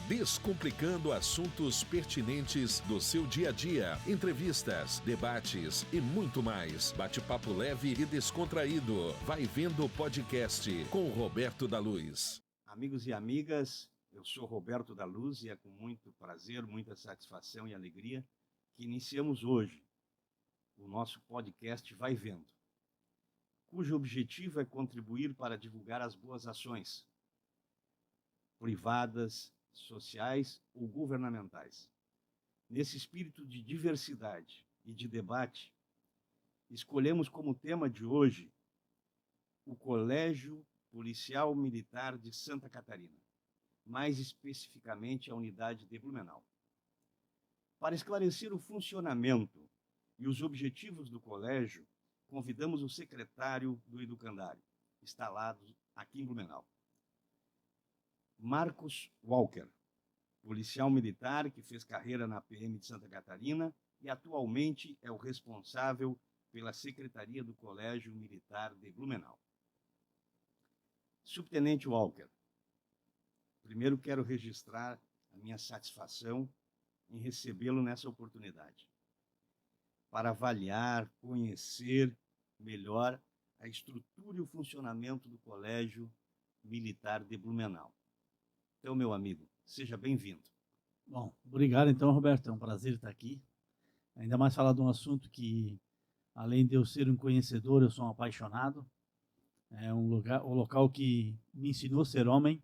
Descomplicando assuntos pertinentes do seu dia a dia, entrevistas, debates e muito mais. Bate-papo leve e descontraído. Vai Vendo Podcast com Roberto da Luz. Amigos e amigas, eu sou Roberto da Luz e é com muito prazer, muita satisfação e alegria que iniciamos hoje o nosso podcast Vai Vendo, cujo objetivo é contribuir para divulgar as boas ações privadas, sociais ou governamentais. Nesse espírito de diversidade e de debate, escolhemos como tema de hoje o Colégio Policial Militar de Santa Catarina, mais especificamente a unidade de Blumenau. Para esclarecer o funcionamento e os objetivos do colégio, convidamos o secretário do Educandário, instalado aqui em Blumenau, Marcos Walker, policial militar que fez carreira na PM de Santa Catarina e atualmente é o responsável pela Secretaria do Colégio Militar de Blumenau. Subtenente Walker, primeiro quero registrar a minha satisfação em recebê-lo nessa oportunidade, para avaliar, conhecer melhor a estrutura e o funcionamento do Colégio Militar de Blumenau. Então, meu amigo, seja bem-vindo. Bom, obrigado então, Roberto, é um prazer estar aqui. Ainda mais falar de um assunto que, além de eu ser um conhecedor, eu sou um apaixonado. É um local que me ensinou a ser homem,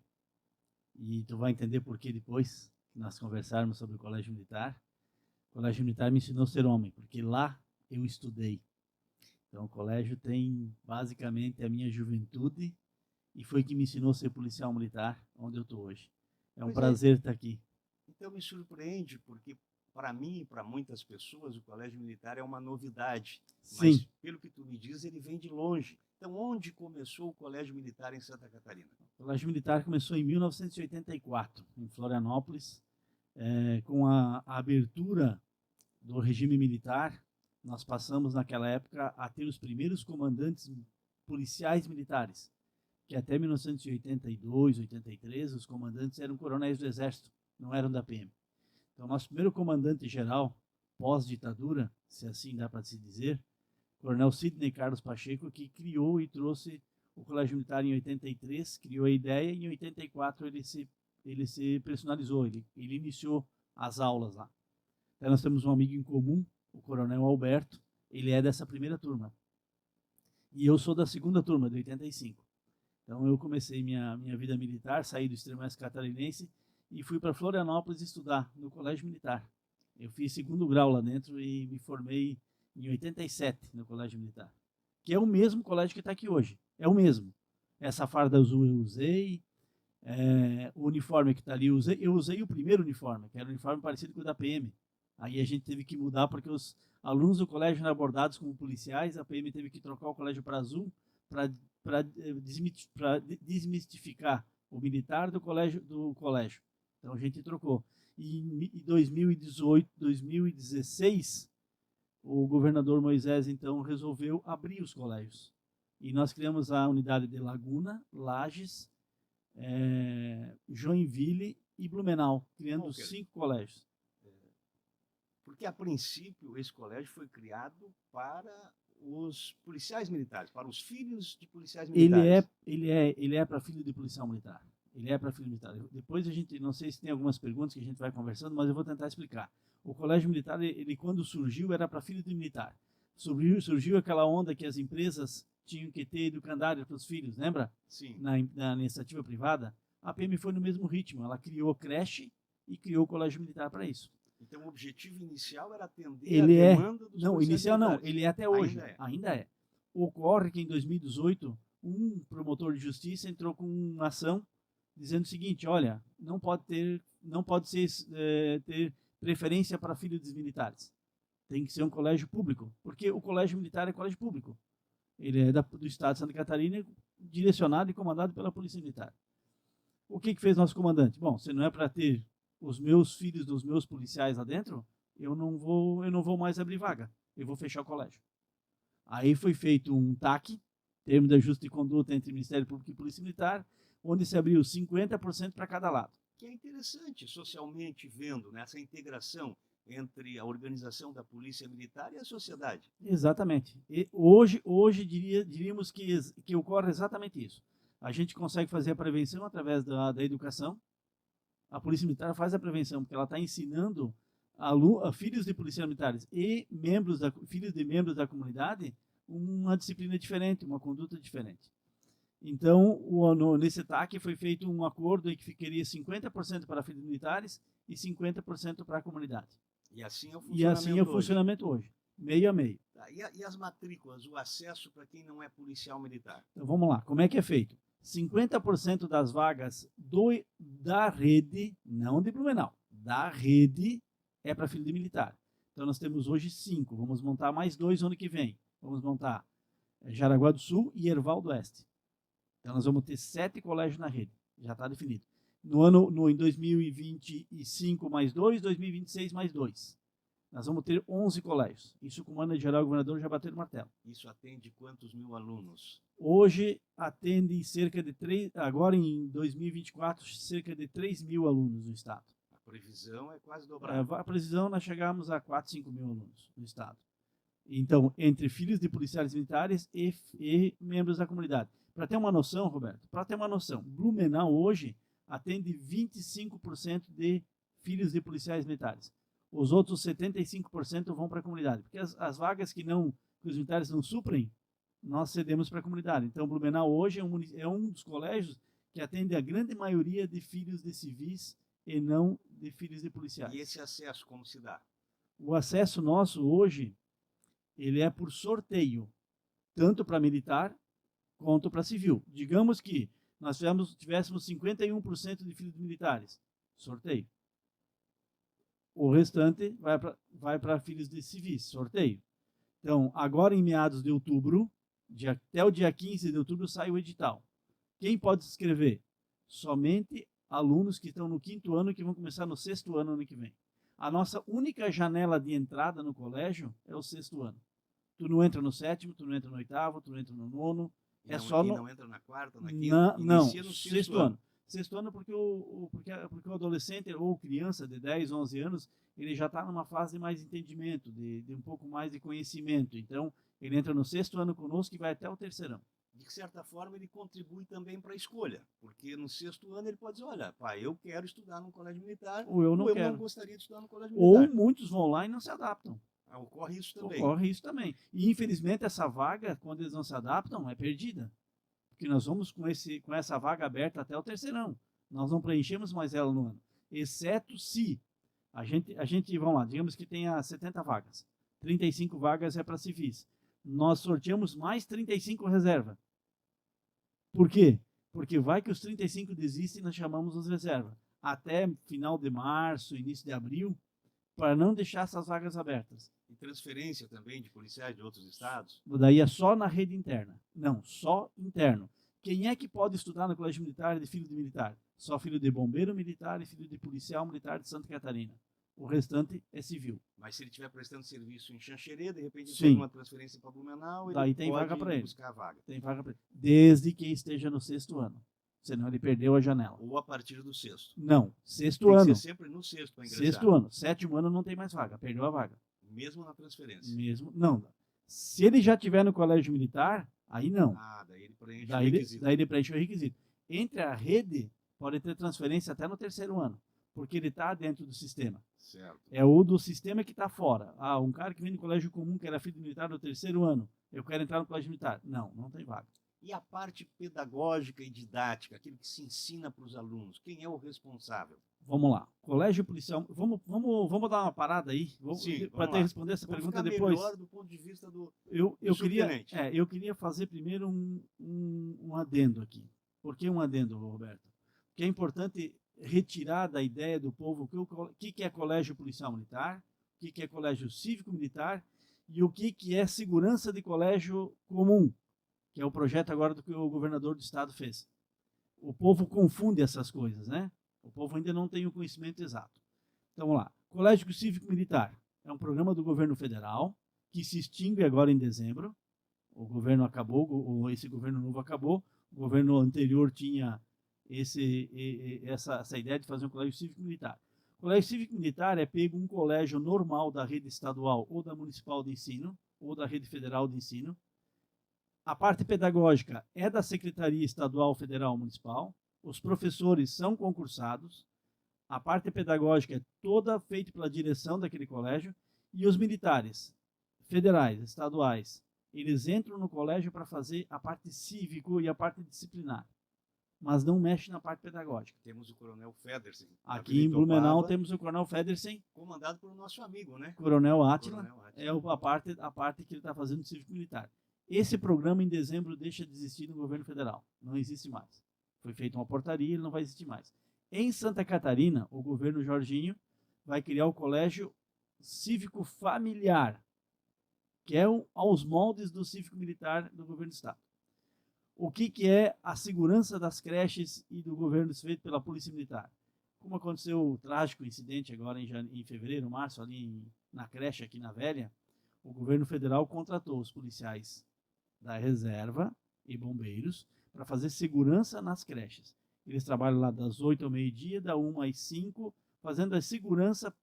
e tu vai entender por que depois que nós conversarmos sobre o Colégio Militar. O Colégio Militar me ensinou a ser homem, porque lá eu estudei. Então, o colégio tem basicamente a minha juventude e foi que me ensinou a ser policial militar, onde eu estou hoje. É um prazer estar aqui. Então, me surpreende, porque para mim e para muitas pessoas o Colégio Militar é uma novidade. Sim. Mas, pelo que tu me diz, ele vem de longe. Então, onde começou o Colégio Militar em Santa Catarina? O Colégio Militar começou em 1984, em Florianópolis, com a abertura do regime militar. Nós passamos, naquela época, a ter os primeiros comandantes policiais militares, que até 1982, 83, os comandantes eram coronéis do Exército, não eram da PM. Então, nosso primeiro comandante-geral, pós-ditadura, se assim dá para se dizer, Coronel Sidney Carlos Pacheco, que criou e trouxe o Colégio Militar em 83, criou a ideia, e em 84 ele se personalizou, ele iniciou as aulas lá. Então, nós temos um amigo em comum, o Coronel Alberto, ele é dessa primeira turma. E eu sou da segunda turma, de 85. Então, eu comecei minha vida militar, saí do extremo oeste catarinense e fui para Florianópolis estudar no Colégio Militar. Eu fiz segundo grau lá dentro e me formei em 87 no Colégio Militar, que é o mesmo colégio que está aqui hoje. É o mesmo. Essa farda azul eu usei, o uniforme que está ali eu usei o primeiro uniforme, que era um uniforme parecido com o da PM. Aí a gente teve que mudar porque os alunos do colégio eram abordados como policiais, a PM teve que trocar o colégio para azul para desmistificar o militar do colégio. Então a gente trocou. E em 2018, 2016, o governador Moisés então resolveu abrir os colégios. E nós criamos a unidade de Laguna, Lages, Joinville e Blumenau, criando 5 colégios. Porque, a princípio, esse colégio foi criado para os policiais militares, para os filhos de policiais militares. Ele é para filho de policial militar. Ele é para filho militar. Depois a gente, não sei se tem algumas perguntas que a gente vai conversando, mas eu vou tentar explicar. O Colégio Militar, ele quando surgiu, era para filho de militar. Surgiu aquela onda que as empresas tinham que ter educandário para os filhos, lembra? Sim. Na iniciativa privada. A PM foi no mesmo ritmo. Ela criou creche e criou o Colégio Militar para isso. Então, o objetivo inicial era atender a demanda dos Não, inicial militares. não, ele é até hoje. Ainda é. Ocorre que em 2018, um promotor de justiça entrou com uma ação dizendo o seguinte: olha, não pode ter preferência para filhos dos militares. Tem que ser um colégio público, porque o colégio militar é colégio público. Ele é do estado de Santa Catarina, direcionado e comandado pela Polícia Militar. O que fez nosso comandante? Bom, se não é para ter os meus filhos dos meus policiais lá dentro, eu não vou mais abrir vaga. Eu vou fechar o colégio. Aí foi feito um TAC, termo de ajuste de conduta entre Ministério Público e Polícia Militar, onde se abriu 50% para cada lado. que é interessante socialmente vendo, né, essa integração entre a organização da polícia militar e a sociedade. Exatamente. E hoje diríamos que ocorre exatamente isso. A gente consegue fazer a prevenção através da educação. A polícia militar faz a prevenção porque ela está ensinando a filhos de policiais militares e filhos de membros da comunidade uma disciplina diferente, uma conduta diferente. Então, nesse ataque foi feito um acordo em que ficaria 50% para filhos militares e 50% para a comunidade. E assim é o funcionamento, e assim é o funcionamento hoje, meio a meio. Tá, e as matrículas, o acesso para quem não é policial militar? Então vamos lá, como é que é feito? 50% das vagas da rede, não de Blumenau, da rede é para filho de militar. Então nós temos hoje 5, vamos montar mais 2 ano que vem. Vamos montar Jaraguá do Sul e Erval do Oeste. Então nós vamos ter 7 colégios na rede, já está definido. Em 2025 mais 2, 2026 mais 2. Nós vamos ter 11 colégios. Isso comanda geral o governador já bateu no martelo. Isso atende quantos mil alunos? Hoje atende cerca de 3, agora em 2024, cerca de 3 mil alunos no estado. A previsão é quase dobrada. A previsão nós chegamos a 4, 5 mil alunos no estado. Então, entre filhos de policiais militares e membros da comunidade. Para ter uma noção, Roberto, Blumenau hoje atende 25% de filhos de policiais militares. Os outros 75% vão para a comunidade. Porque as vagas que os militares não suprem, nós cedemos para a comunidade. Então, Blumenau hoje é um dos colégios que atende a grande maioria de filhos de civis e não de filhos de policiais. E esse acesso como se dá? O acesso nosso hoje, ele é por sorteio, tanto para militar quanto para civil. Digamos que nós tivéssemos 51% de filhos de militares, sorteio. O restante vai para filhos de civis, sorteio. Então, agora em meados de outubro, até o dia 15 de outubro, sai o edital. Quem pode se inscrever? Somente alunos que estão no 5º ano e que vão começar no 6º ano que vem. A nossa única janela de entrada no colégio é o 6º ano. Tu não entra no 7º, tu não entra no 8º, tu não entra no 9º. Não entra na 4ª, na 5ª? Não, 6º ano. 6º ano porque o adolescente ou criança de 10, 11 anos, ele já está numa fase de mais entendimento, de um pouco mais de conhecimento. Então, ele entra no 6º ano conosco e vai até o 3º. De certa forma, ele contribui também para a escolha, porque no 6º ano ele pode dizer, olha, pai, eu quero estudar no colégio militar, ou eu não gostaria de estudar no colégio militar. Ou muitos vão lá e não se adaptam. Ocorre isso também. Ocorre isso também. E, infelizmente, essa vaga, quando eles não se adaptam, é perdida. Porque nós vamos com essa vaga aberta até o 3º. Nós não preenchemos mais ela no ano. Exceto se a gente, vamos lá, digamos que tenha 70 vagas. 35 vagas é para civis. Nós sorteamos mais 35 reserva. Por quê? Porque vai que os 35 desistem e nós chamamos os reserva. Até final de março, início de abril, para não deixar essas vagas abertas. E transferência também de policiais de outros estados? Daí é só na rede interna. Não, só interno. Quem é que pode estudar no colégio militar de filho de militar? Só filho de bombeiro militar e filho de policial militar de Santa Catarina. O restante é civil. Mas se ele estiver prestando serviço em Xanxerê, de repente Sim, tem uma transferência para Blumenau, ele daí tem pode vaga para ele. buscar a vaga. Tem vaga para ele. Desde que esteja no 6º ano. Senão ele perdeu a janela. Ou a partir do 6º. Não, 6º Tem ano. que ser sempre no 6º para ingressar. 6º ano. 7º ano não tem mais vaga. Perdeu a vaga. Mesmo na transferência? Mesmo. Não. Se ele já estiver no colégio militar, aí não. Daí ele preenche o requisito. Daí ele preenche o requisito. Entre a rede, pode ter transferência até no 3º ano. Porque ele está dentro do sistema. Certo. É o do sistema que está fora. Um cara que vem do colégio comum, que era filho militar no 3º ano, eu quero entrar no colégio militar. Não tem vaga. E a parte pedagógica e didática, aquilo que se ensina para os alunos, quem é o responsável? Vamos lá. Colégio policial. Vamos dar uma parada aí. Para responder essa pergunta depois. Melhor do ponto de vista do eu queria fazer primeiro um adendo aqui. Por que um adendo, Roberto? Porque é importante retirar da ideia do povo o que é colégio policial militar, o que é colégio cívico militar e o que é segurança de colégio comum, que é o projeto agora do que o governador do estado fez. O povo confunde essas coisas, né? O povo ainda não tem o conhecimento exato. Então, vamos lá. Colégio Cívico Militar é um programa do governo federal que se extingue agora em dezembro. O governo acabou, esse governo novo acabou. O governo anterior tinha essa ideia de fazer um colégio cívico-militar. O colégio cívico-militar é pego um colégio normal da rede estadual ou da municipal de ensino, ou da rede federal de ensino. A parte pedagógica é da Secretaria Estadual, Federal, Municipal. Os professores são concursados. A parte pedagógica é toda feita pela direção daquele colégio. E os militares, federais, estaduais, eles entram no colégio para fazer a parte cívico e a parte disciplinar, mas não mexe na parte pedagógica. Temos o Coronel Federsen. Aqui em Blumenau temos o Coronel Federsen, comandado pelo nosso amigo, né? Coronel Átila, é a parte que ele está fazendo cívico-militar. Esse programa, em dezembro, deixa de existir no governo federal. Não existe mais. Foi feita uma portaria, ele não vai existir mais. Em Santa Catarina, o governo Jorginho vai criar o Colégio Cívico Familiar, que é aos moldes do cívico militar do governo do estado. O que é a segurança das creches e do governo feito pela Polícia Militar? Como aconteceu o trágico incidente agora em fevereiro, março, ali na creche aqui na Velha, o governo federal contratou os policiais da reserva e bombeiros para fazer segurança nas creches. Eles trabalham lá das 8 ao meio-dia, da 1 às 5, fazendo a segurança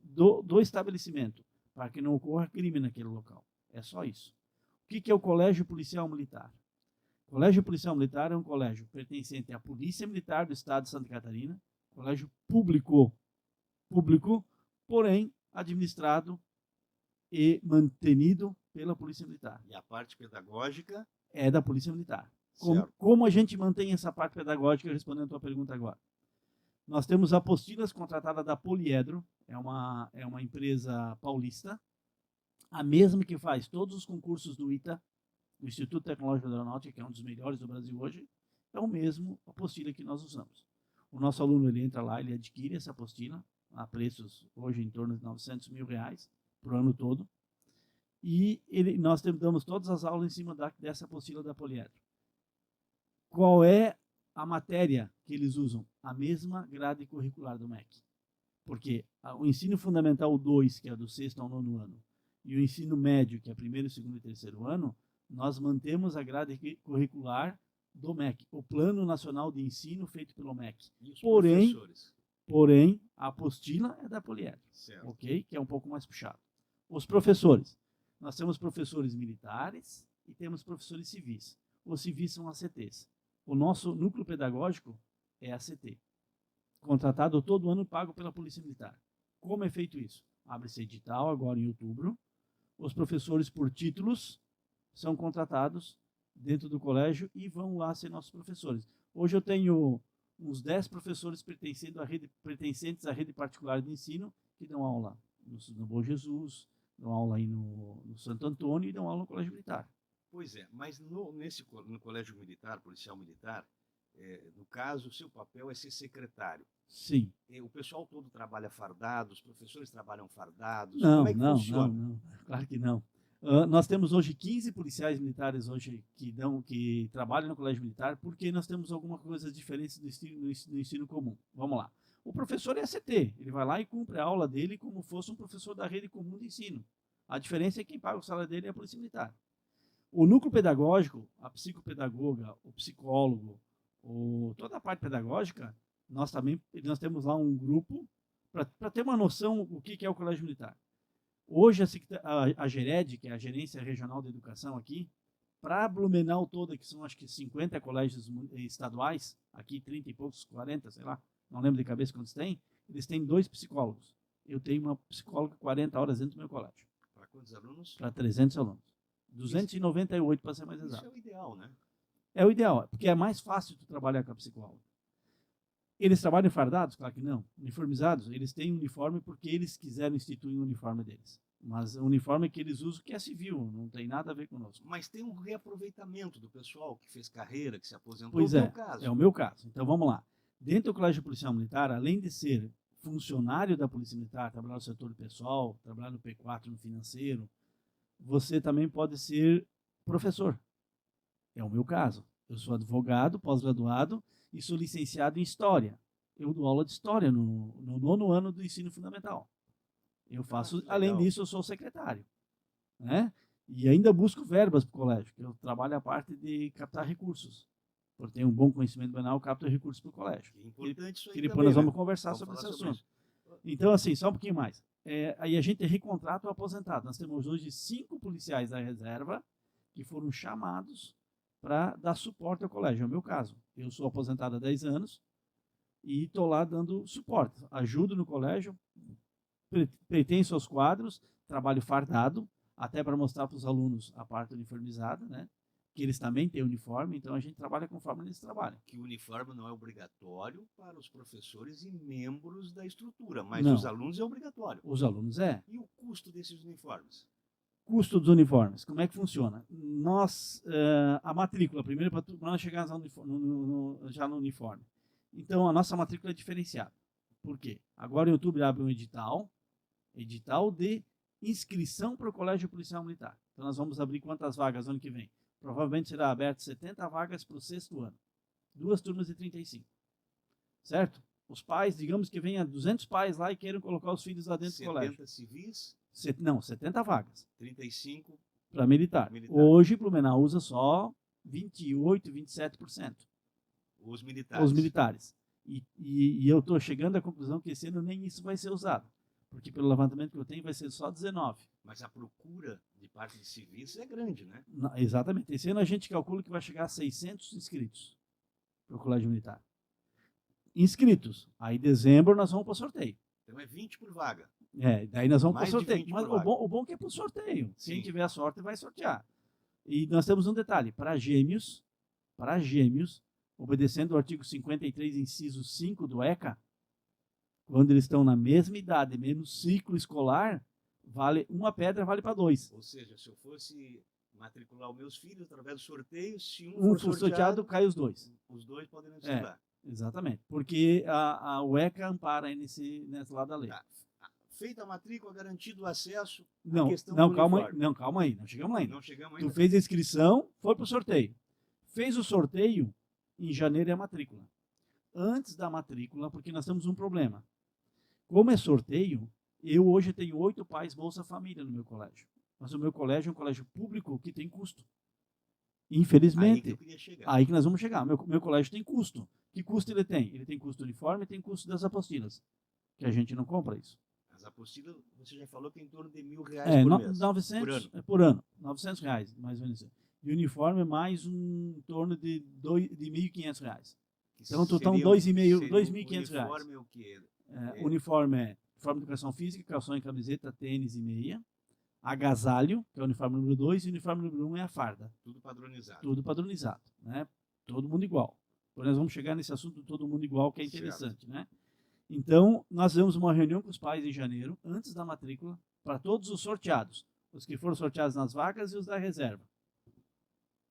do estabelecimento, para que não ocorra crime naquele local. É só isso. O que é o Colégio Policial Militar? O Colégio Policial Militar é um colégio pertencente à Polícia Militar do Estado de Santa Catarina, colégio público, porém administrado e mantenido pela Polícia Militar. E a parte pedagógica? É da Polícia Militar. Como a gente mantém essa parte pedagógica, respondendo a tua pergunta agora? Nós temos apostilas contratadas da Poliedro, é uma empresa paulista, a mesma que faz todos os concursos do ITA, do Instituto Tecnológico da Aeronáutica, que é um dos melhores do Brasil hoje, é o mesmo apostila que nós usamos. O nosso aluno, ele entra lá, ele adquire essa apostila, a preços hoje em torno de R$900 mil por ano todo, e nós damos todas as aulas em cima dessa apostila da Poliedro. Qual é a matéria que eles usam? A mesma grade curricular do MEC. Porque o ensino fundamental 2, que é do 6º ao 9º ano, e o ensino médio, que é 1º, 2º e 3º ano, nós mantemos a grade curricular do MEC, o Plano Nacional de Ensino feito pelo MEC. Porém, a apostila é da Poliedro, ok? Que é um pouco mais puxado. Os professores. Nós temos professores militares e temos professores civis. Os civis são ACTs. O nosso núcleo pedagógico é ACT, contratado todo ano, pago pela Polícia Militar. Como é feito isso? Abre-se edital agora em outubro. Os professores por títulos são contratados dentro do colégio e vão lá ser nossos professores. Hoje eu tenho uns 10 professores pertencentes à rede particular de ensino que dão aula no Bom Jesus, dão aula aí no Santo Antônio e dão aula no Colégio Militar. Pois é, mas no Colégio Militar, Policial Militar, no caso, o seu papel é ser secretário. Sim. O pessoal todo trabalha fardado, os professores trabalham fardados? Não, como é que funciona? Não, claro que não. Nós temos hoje 15 policiais militares hoje que trabalham no Colégio Militar, porque nós temos algumas coisas diferentes do ensino comum. Vamos lá. O professor é ACT, ele vai lá e cumpre a aula dele como fosse um professor da rede comum de ensino. A diferença é que quem paga o salário dele é a Polícia Militar. O núcleo pedagógico, a psicopedagoga, o psicólogo, toda a parte pedagógica, nós temos lá um grupo para ter uma noção do que é o Colégio Militar. Hoje a GERED, que é a Gerência Regional de Educação aqui, para Blumenau toda, que são acho que 50 colégios estaduais, aqui 30 e poucos, 40, sei lá, não lembro de cabeça quantos tem, eles têm 2 psicólogos. Eu tenho uma psicóloga 40 horas dentro do meu colégio. Para quantos alunos? Para 300 alunos. 298 para ser mais exato. Isso é o ideal, né? É o ideal, porque é mais fácil tu trabalhar com a psicóloga. Eles trabalham fardados? Claro que não. Uniformizados? Eles têm uniforme porque eles quiseram instituir o uniforme deles. Mas o uniforme que eles usam que é civil, não tem nada a ver conosco. Mas tem um reaproveitamento do pessoal que fez carreira, que se aposentou. Pois é, é o meu caso. Então vamos lá. Dentro do Colégio Policial Militar, além de ser funcionário da Polícia Militar, trabalhar no setor pessoal, trabalhar no P4, no financeiro, você também pode ser professor. É o meu caso. Eu sou advogado, pós-graduado e sou licenciado em História. Eu dou aula de História no 9º ano do ensino fundamental. Eu faço, além disso, eu sou secretário. Né? E ainda busco verbas para o colégio, que eu trabalho a parte de captar recursos. por ter um bom conhecimento banal, capta recursos para o colégio. É importante isso aí Que depois também, nós vamos né? conversar Vamos sobre esse falar sobre assunto. isso. Então, assim, só um pouquinho mais. Aí a gente recontrata o aposentado. Nós temos hoje 5 policiais da reserva que foram chamados para dar suporte ao colégio. É o meu caso. Eu sou aposentado há 10 anos e estou lá dando suporte. Ajudo no colégio, pertenço aos quadros, trabalho fardado, até para mostrar para os alunos a parte uniformizada, né? Que eles também têm uniforme, então a gente trabalha conforme eles trabalham. Que o uniforme não é obrigatório para os professores e membros da estrutura, mas Não. os alunos é obrigatório. Os alunos é. E o custo desses uniformes? Custo dos uniformes, como é que funciona? Nós, a matrícula, primeiro para nós chegarmos já no uniforme. Então, a nossa matrícula é diferenciada. Por quê? Agora, em outubro, abre um edital de inscrição para o Colégio Policial Militar. Então, nós vamos abrir quantas vagas no ano que vem? Provavelmente será aberto 70 vagas para o 6º ano. 2 turmas de 35. Certo? Os pais, digamos que venha 200 pais lá e queiram colocar os filhos lá dentro do colégio. 70 civis? Não, 70 vagas. 35 para militar. Hoje, Blumenau usa só 28%, 27%. Os militares. Os militares. E eu estou chegando à conclusão que esse ano nem isso vai ser usado. Porque pelo levantamento que eu tenho vai ser só 19. Mas a procura de parte de civis é grande, né? Não, exatamente. Esse ano a gente calcula que vai chegar a 600 inscritos para o Colégio Militar. Inscritos. Aí em dezembro nós vamos para o sorteio. Então é 20 por vaga. Daí nós vamos para o Mais de sorteio. 20 Mas por vaga. o bom é que é para o sorteio. Sim. Quem tiver a sorte vai sortear. E nós temos um detalhe. Para gêmeos, obedecendo o artigo 53, inciso 5 do ECA, quando eles estão na mesma idade, mesmo ciclo escolar, uma pedra vale para 2. Ou seja, se eu fosse matricular os meus filhos através do sorteio, se Um for sorteado, cai os 2. Os 2 podem não estudar. Exatamente. Porque o ECA ampara nesse lado da lei. Tá. Feita a matrícula, garantido o acesso, Não, a questão calma uniforme. aí. Não, calma aí. Não chegamos lá ainda. Não chegamos ainda. Tu fez a inscrição, foi para o sorteio. Fez o sorteio, em janeiro é a matrícula. Antes da matrícula, porque nós temos um problema. Como é sorteio, eu hoje tenho 8 pais Bolsa Família no meu colégio. Mas o meu colégio é um colégio público que tem custo. Infelizmente. Aí que eu queria chegar. Aí que nós vamos chegar. Meu colégio tem custo. Que custo ele tem? Ele tem custo uniforme e tem custo das apostilas. Que a gente não compra isso. As apostilas, você já falou que é em torno de R$1.000 por mês. 900 por ano. R$900, mais ou menos. E o uniforme é mais em torno de R$1.500. Então, total R$2.500. Uniforme é o quê? Uniforme é uniforme de educação física, calção e camiseta, tênis e meia. Agasalho, que é o uniforme número 2, e o uniforme número 1 é a farda. Tudo padronizado. Tudo padronizado, né? Todo mundo igual. Porém, nós vamos chegar nesse assunto de todo mundo igual, que é interessante, certo, né? Então, nós fizemos uma reunião com os pais em janeiro, antes da matrícula, para todos os sorteados. Os que foram sorteados nas vagas e os da reserva.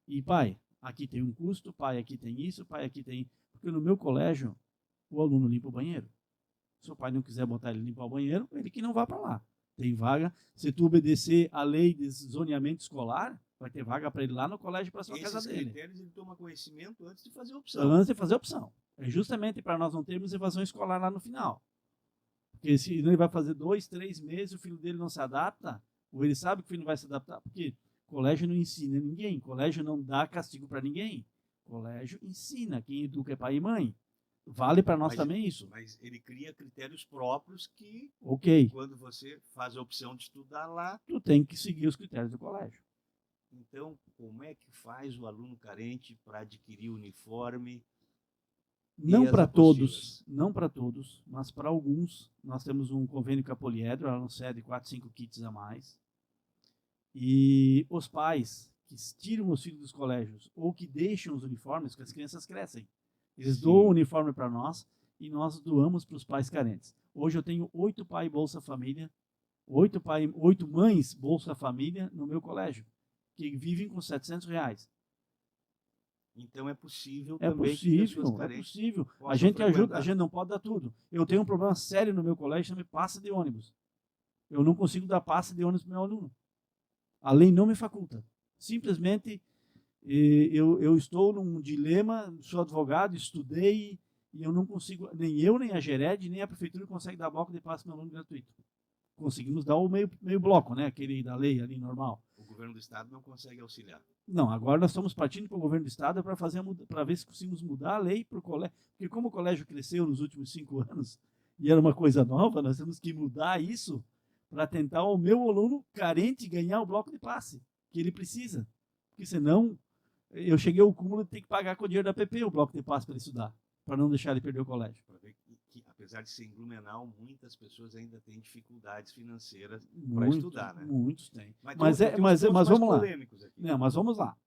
E, pai, aqui tem um custo, pai, aqui tem isso, pai, aqui tem... Porque no meu colégio, o aluno limpa o banheiro. Se o pai não quiser botar ele limpar o banheiro, ele que não vá para lá. Tem vaga. Se tu obedecer a lei de zoneamento escolar, vai ter vaga para ele lá no colégio para sua casa dele. Esses critérios ele toma conhecimento antes de fazer a opção. Antes de fazer a opção. É justamente para nós não termos evasão escolar lá no final. Porque se ele vai fazer 2, 3 meses, o filho dele não se adapta, ou ele sabe que o filho não vai se adaptar, porque colégio não ensina ninguém, colégio não dá castigo para ninguém. Colégio ensina, quem educa é pai e mãe. Vale para nós também isso. Mas ele cria critérios próprios que, quando você faz a opção de estudar lá, tu tem que seguir os critérios do colégio. Então, como é que faz o aluno carente para adquirir o uniforme? Não para todos, mas para alguns. Nós temos um convênio com a Poliedro, ela nos cede 4, 5 kits a mais. E os pais que tiram os filhos dos colégios ou que deixam os uniformes, porque as crianças crescem. Eles doam o uniforme para nós e nós doamos para os pais carentes. Hoje eu tenho 8 pais Bolsa Família, 8 mães Bolsa Família no meu colégio, que vivem com R$700. Então é possível também que pessoas carentes possível. A gente ajuda, a gente não pode dar tudo. Eu tenho um problema sério no meu colégio, chama passa de ônibus. Eu não consigo dar passa de ônibus para o meu aluno. A lei não me faculta. Simplesmente eu estou num dilema, sou advogado, estudei e eu não consigo, nem eu, nem a Gered, nem a prefeitura consegue dar bloco de passe para meu aluno gratuito. Conseguimos dar o meio bloco, né? Aquele da lei ali normal. governo do estado não consegue auxiliar. Não, agora nós estamos partindo para o governo do estado para ver se conseguimos mudar a lei para o colégio. Porque como o colégio cresceu nos últimos 5 anos e era uma coisa nova, nós temos que mudar isso para tentar o meu aluno carente ganhar o bloco de passe que ele precisa. Porque senão eu cheguei ao cúmulo de ter que pagar com o dinheiro da PP o bloco de passe para ele estudar, para não deixar ele perder o colégio. Para ver que, apesar de ser em Blumenau, muitas pessoas ainda têm dificuldades financeiras para Muito, estudar, né? Muitos têm. Mas Mas tem uns pontos mais vamos lá. polêmicos aqui. Não, mas vamos lá.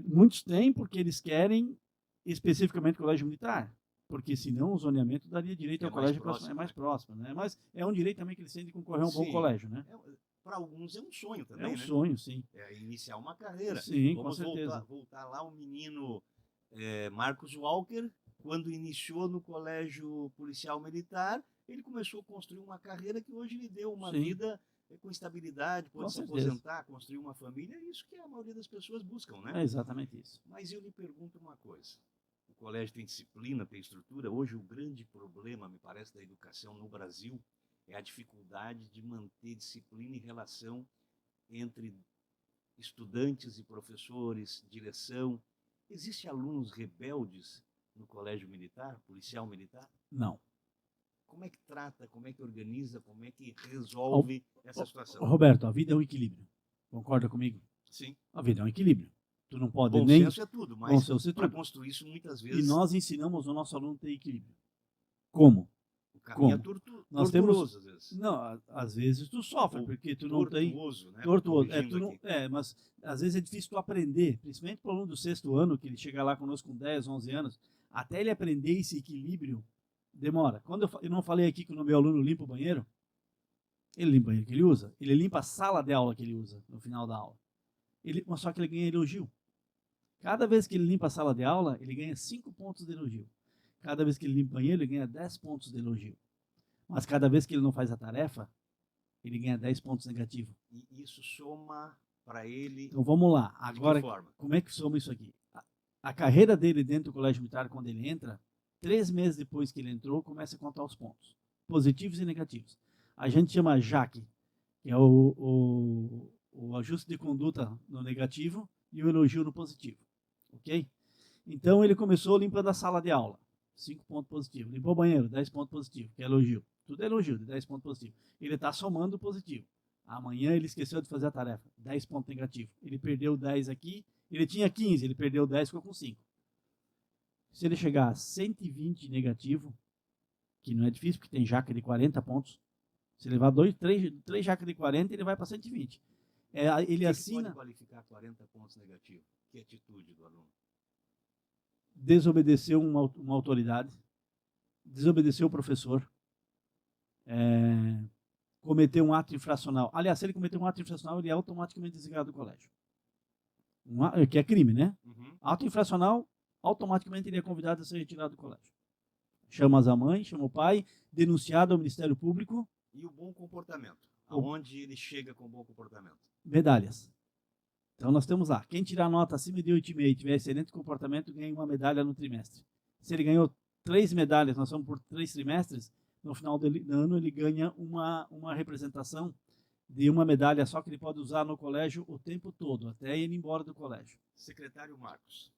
Muitos têm porque eles querem especificamente o colégio militar, porque senão o zoneamento daria direito ao colégio próximo, é mais próximo, né? Mas é um direito também que eles têm de concorrer a um bom colégio, né? Para alguns é um sonho também, é um né? sonho, sim. É iniciar uma carreira. Sim, vamos com certeza. voltar lá, o menino Marcos Walker, quando iniciou no colégio policial militar, ele começou a construir uma carreira que hoje lhe deu uma vida com estabilidade, pode se aposentar, construir uma família, é isso que a maioria das pessoas buscam, né? É exatamente isso. Mas eu lhe pergunto uma coisa, o colégio tem disciplina, tem estrutura, hoje o grande problema, me parece, da educação no Brasil é a dificuldade de manter disciplina e relação entre estudantes e professores, direção. Existem alunos rebeldes no colégio militar, policial militar? Não. Como é que trata, como é que organiza, como é que resolve essa situação? Roberto, a vida é um equilíbrio. Concorda comigo? Sim. A vida é um equilíbrio. Tu não pode Bom nem... senso é tudo, mas para construir isso muitas vezes... E nós ensinamos o nosso aluno a ter equilíbrio. Como? O caminho é nós tortuoso, às vezes. Não, às vezes tu sofre, porque tu não tem... Tortuoso, né? Tortuoso. Mas às vezes é difícil tu aprender, principalmente para o aluno do 6º ano, que ele chega lá conosco com 10, 11 anos, até ele aprender esse equilíbrio, demora. Quando eu não falei aqui que o meu aluno limpa o banheiro, ele limpa o banheiro que ele usa, ele limpa a sala de aula que ele usa no final da aula. Mas só que ele ganha elogio. Cada vez que ele limpa a sala de aula, ele ganha 5 pontos de elogio. Cada vez que ele limpa o banheiro, ele ganha 10 pontos de elogio. Mas cada vez que ele não faz a tarefa, ele ganha 10 pontos negativos. E isso soma para ele... Então vamos lá. Agora, forma? como é que soma isso aqui? A carreira dele dentro do colégio militar, quando ele entra, 3 meses depois que ele entrou, começa a contar os pontos. Positivos e negativos. A gente chama JAC, que é o ajuste de conduta no negativo e o elogio no positivo. Ok? Então ele começou limpando a sala de aula. 5 pontos positivos. Limpou o banheiro, 10 pontos positivos, que é elogio. Tudo é elogio, de 10 pontos positivos. Ele está somando positivo. Amanhã ele esqueceu de fazer a tarefa, 10 pontos negativos. Ele perdeu 10 aqui, ele tinha 15, ele perdeu 10, ficou com 5. Se ele chegar a 120 negativo, que não é difícil, porque tem jaca de 40 pontos, se levar 3 jacas de 40, ele vai para 120. Ele assina... pode qualificar 40 pontos negativos? Que atitude do aluno? Desobedeceu uma autoridade, desobedeceu o professor, cometeu um ato infracional. Aliás, se ele cometeu um ato infracional, ele é automaticamente desligado do colégio. Que é crime, né? Uhum. Ato infracional, automaticamente ele é convidado a ser retirado do colégio. Chama a mãe, chama o pai, denunciado ao Ministério Público. E o bom comportamento? Aonde ele chega com o bom comportamento? Medalhas. Então nós temos lá, quem tirar nota acima de 8,5 e tiver excelente comportamento, ganha uma medalha no trimestre. Se ele ganhou 3 medalhas, nós somos por 3 trimestres, no final do ano ele ganha uma representação de uma medalha só que ele pode usar no colégio o tempo todo, até ele ir embora do colégio. Secretário Marcos,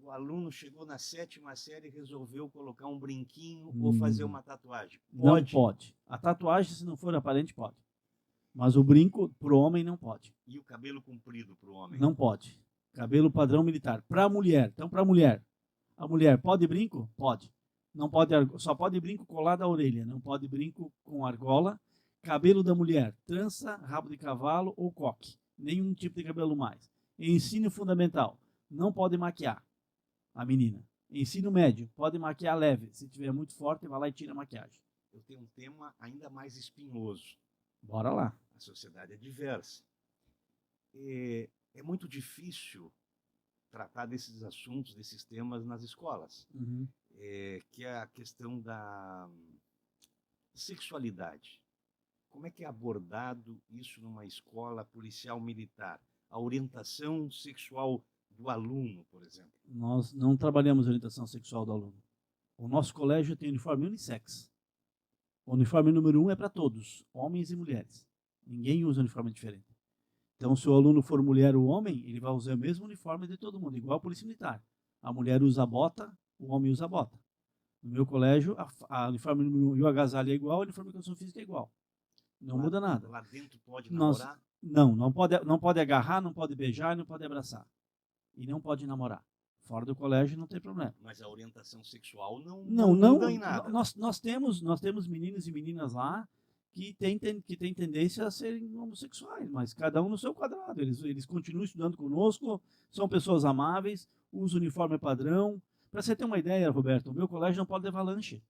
o aluno chegou na 7ª série e resolveu colocar um brinquinho ou fazer uma tatuagem. Pode? Não pode. A tatuagem, se não for aparente, pode. Mas o brinco, para o homem, não pode. E o cabelo comprido para o homem? Não pode. Cabelo padrão militar. Para a mulher. Então, para a mulher pode brinco? Pode. Não pode. Só pode brinco colado à orelha. Não pode brinco com argola. Cabelo da mulher, trança, rabo de cavalo ou coque. Nenhum tipo de cabelo mais. Ensino fundamental. Não pode maquiar a menina. Ensino médio. Pode maquiar leve. Se tiver muito forte, vai lá e tira a maquiagem. Eu tenho um tema ainda mais espinhoso. Bora lá. A sociedade é diversa. É muito difícil tratar desses assuntos, desses temas nas escolas. Uhum. Que é a questão da sexualidade. Como é que é abordado isso numa escola policial militar? A orientação sexual do aluno, por exemplo. Nós não trabalhamos a orientação sexual do aluno. O nosso colégio tem uniforme unissex. O uniforme número 1 é para todos, homens e mulheres. Ninguém usa uniforme diferente. Então, se o aluno for mulher ou homem, ele vai usar o mesmo uniforme de todo mundo, igual a polícia militar. A mulher usa a bota, o homem usa a bota. No meu colégio, a uniforme e o agasalho é igual, a uniforme de educação física é igual. Não muda nada. Lá dentro pode Nós, namorar? não pode agarrar, não pode beijar, não pode abraçar. E não pode namorar. Fora do colégio não tem problema. Mas a orientação sexual não muda em nada. Nós temos meninos e meninas lá que têm tendência a serem homossexuais, mas cada um no seu quadrado. Eles continuam estudando conosco, são pessoas amáveis, usam uniforme padrão. Para você ter uma ideia, Roberto, o meu colégio não pode levar lanche.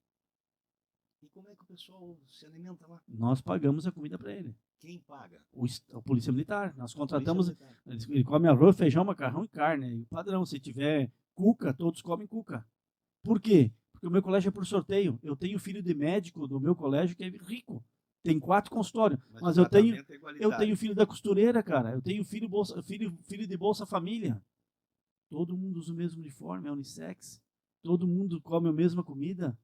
E como é que o pessoal se alimenta lá? Nós pagamos a comida para ele. Quem paga? O Polícia Militar. Nós contratamos. Militar. Ele come arroz, feijão, macarrão e carne. E padrão, se tiver cuca, todos comem cuca. Por quê? Porque o meu colégio é por sorteio. Eu tenho filho de médico do meu colégio que é rico. Tem 4 consultórios. Mas eu tenho filho da costureira, cara. Eu tenho filho de Bolsa Família. Todo mundo usa o mesmo uniforme, é unissex. Todo mundo come a mesma comida.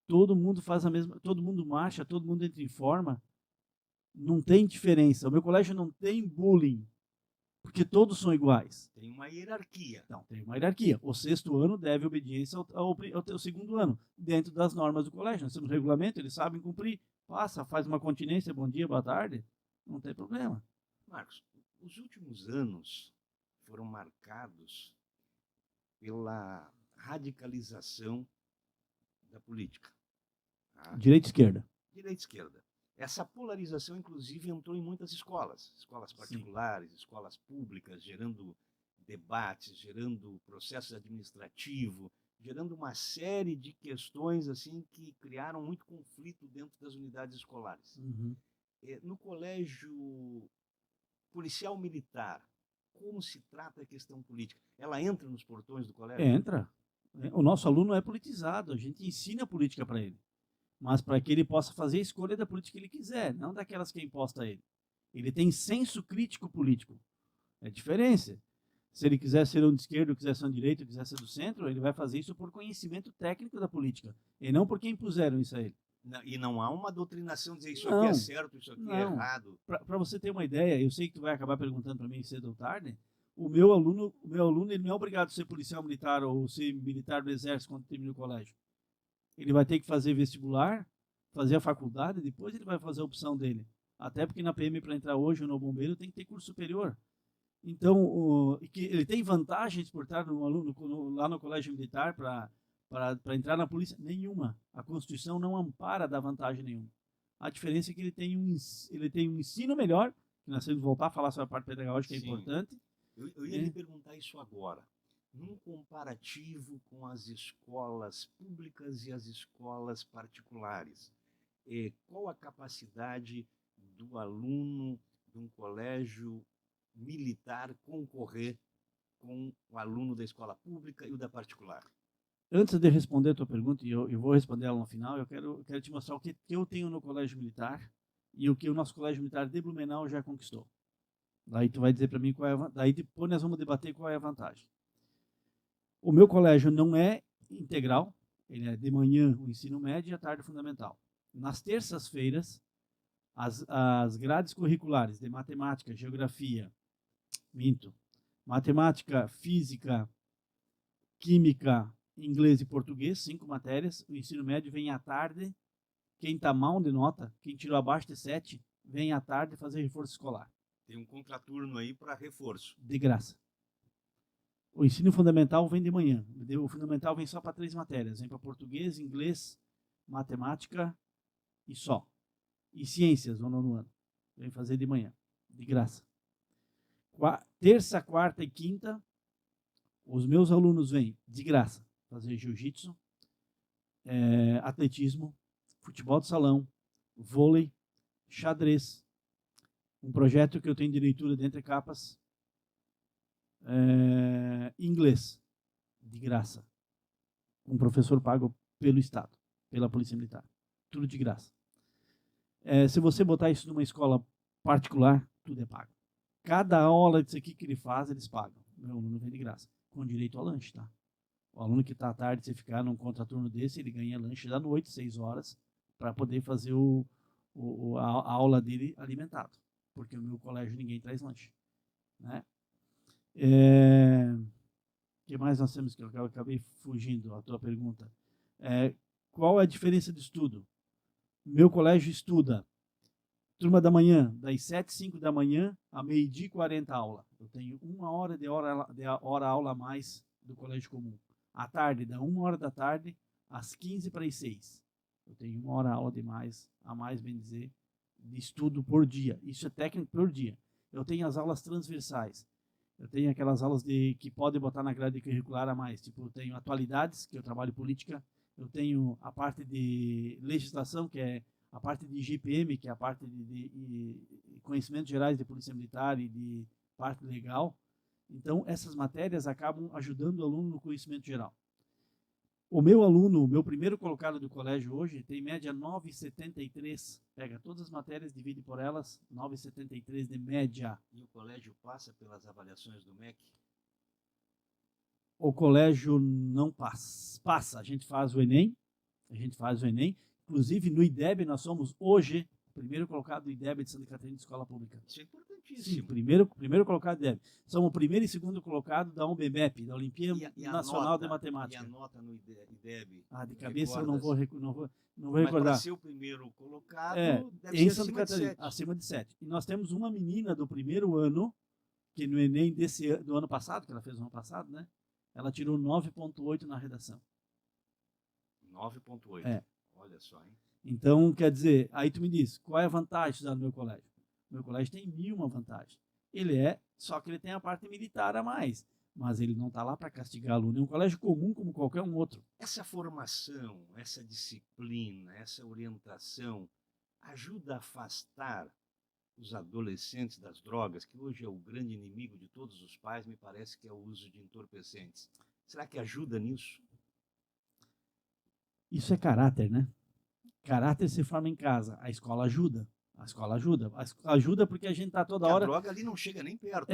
Todo mundo faz a mesma. Todo mundo marcha, todo mundo entra em forma. Não tem diferença. O meu colégio não tem bullying. Porque todos são iguais. Tem uma hierarquia. Não, tem uma hierarquia. O 6º ano deve obediência ao 2º ano, dentro das normas do colégio. Nós temos regulamento, eles sabem cumprir. Passa, faz uma continência, bom dia, boa tarde. Não tem problema. Marcos, os últimos anos foram marcados pela radicalização da política. Tá? Direita e esquerda. Direita e esquerda. Essa polarização, inclusive, entrou em muitas escolas particulares, escolas públicas, gerando debates, gerando processo administrativo, gerando uma série de questões assim que criaram muito conflito dentro das unidades escolares. Uhum. No colégio policial militar, como se trata a questão política? Ela entra nos portões do colégio? Entra. O nosso aluno é politizado, a gente ensina a política para ele. Mas para que ele possa fazer a escolha da política que ele quiser, não daquelas que é imposta a ele. Ele tem senso crítico político. É diferença. Se ele quiser ser um de esquerda, quiser ser um de direita, quiser ser do centro, ele vai fazer isso por conhecimento técnico da política. E não porque impuseram isso a ele. E não há uma doutrinação de dizer isso aqui é certo, isso aqui é errado. Para você ter uma ideia, eu sei que tu vai acabar perguntando para mim cedo ou tarde, o meu aluno ele não é obrigado a ser policial militar ou ser militar do exército quando termina o colégio. Ele vai ter que fazer vestibular, fazer a faculdade, depois ele vai fazer a opção dele. Até porque na PM, para entrar hoje no bombeiro, tem que ter curso superior. Então, ele tem vantagens por estar lá no colégio militar para entrar na polícia? Nenhuma. A Constituição não ampara dar vantagem nenhuma. A diferença é que ele tem um ensino melhor, que nós temos que voltar a falar sobre a parte pedagógica, que é importante. Eu ia lhe perguntar isso agora. Num comparativo com as escolas públicas e as escolas particulares, qual a capacidade do aluno de um colégio militar concorrer com o aluno da escola pública e o da particular? Antes de responder a tua pergunta, e eu vou responder ela no final, eu quero te mostrar o que eu tenho no colégio militar e o que o nosso colégio militar de Blumenau já conquistou. Daí tu vai dizer para mim qual é daí depois nós vamos debater qual é a vantagem. O meu colégio não é integral, ele é de manhã o ensino médio e à tarde o fundamental. Nas terças-feiras, as grades curriculares de matemática, geografia, matemática, física, química, inglês e português, 5 matérias. O ensino médio vem à tarde. Quem está mal de nota, quem tirou abaixo de 7, vem à tarde fazer reforço escolar. Tem um contraturno aí para reforço. De graça. O ensino fundamental vem de manhã. O fundamental vem só para 3 matérias. Vem para português, inglês, matemática e só. E ciências, no 9º ano. Vem fazer de manhã. De graça. Terça, quarta e quinta, os meus alunos vêm de graça fazer jiu-jitsu, atletismo, futebol de salão, vôlei, xadrez, um projeto que eu tenho de leitura de entre capas, inglês, de graça. Um professor pago pelo Estado, pela Polícia Militar. Tudo de graça. Se você botar isso numa escola particular, tudo é pago. Cada aula disso aqui que ele faz, eles pagam. Meu aluno vem de graça. Com direito ao lanche, tá? O aluno que está à tarde, se ficar num contraturno desse, ele ganha lanche da noite, 6 horas, para poder fazer a aula dele alimentado. porque no meu colégio ninguém traz lanche, né? O que mais nós temos que eu acabei fugindo a tua pergunta? Qual é a diferença de estudo? Meu colégio estuda turma da manhã, das 7h05 da manhã a 12h40 aula. Eu tenho 1 hora de hora aula a mais do colégio comum. À tarde, da 1h da tarde às 15h45. Eu tenho 1 hora aula a mais, bem dizer, de estudo por dia. Isso é técnico por dia. Eu tenho as aulas transversais. Eu tenho aquelas aulas que podem botar na grade curricular a mais. Tipo, eu tenho atualidades, que eu trabalho política. Eu tenho a parte de legislação, que é a parte de GPM, que é a parte de conhecimentos gerais de polícia militar e de parte legal. Então, essas matérias acabam ajudando o aluno no conhecimento geral. O meu aluno, o meu primeiro colocado do colégio hoje, tem média 9,73. Pega todas as matérias, divide por elas, 9,73 de média. E o colégio passa pelas avaliações do MEC? O colégio não passa. A gente faz o Enem. Inclusive, no IDEB, nós somos hoje o primeiro colocado do IDEB de Santa Catarina de Escola Pública. Isso é importantíssimo. Sim, primeiro colocado do IDEB. Somos o primeiro e segundo colocado da UNBMEP, da Olimpíada Nacional de Matemática. E a nota no IDEB? De cabeça eu não vou recordar. Mas para ser o primeiro colocado, deve em ser Santa Catarina, acima de 7. E nós temos uma menina do primeiro ano, que no Enem do ano passado, que ela fez no ano passado, né? Ela tirou 9,8 na redação. 9,8? Olha só, hein? Então, quer dizer, aí tu me diz, qual é a vantagem de estudar no meu colégio? Meu colégio tem 1000 vantagens. Só que ele tem a parte militar a mais, mas ele não está lá para castigar aluno. É um colégio comum como qualquer um outro. Essa formação, essa disciplina, essa orientação ajuda a afastar os adolescentes das drogas, que hoje é o grande inimigo de todos os pais, me parece que é o uso de entorpecentes. Será que ajuda nisso? Isso é caráter, né? Caráter se forma em casa. A escola ajuda. Ajuda porque a gente está toda hora... A droga ali não chega nem perto.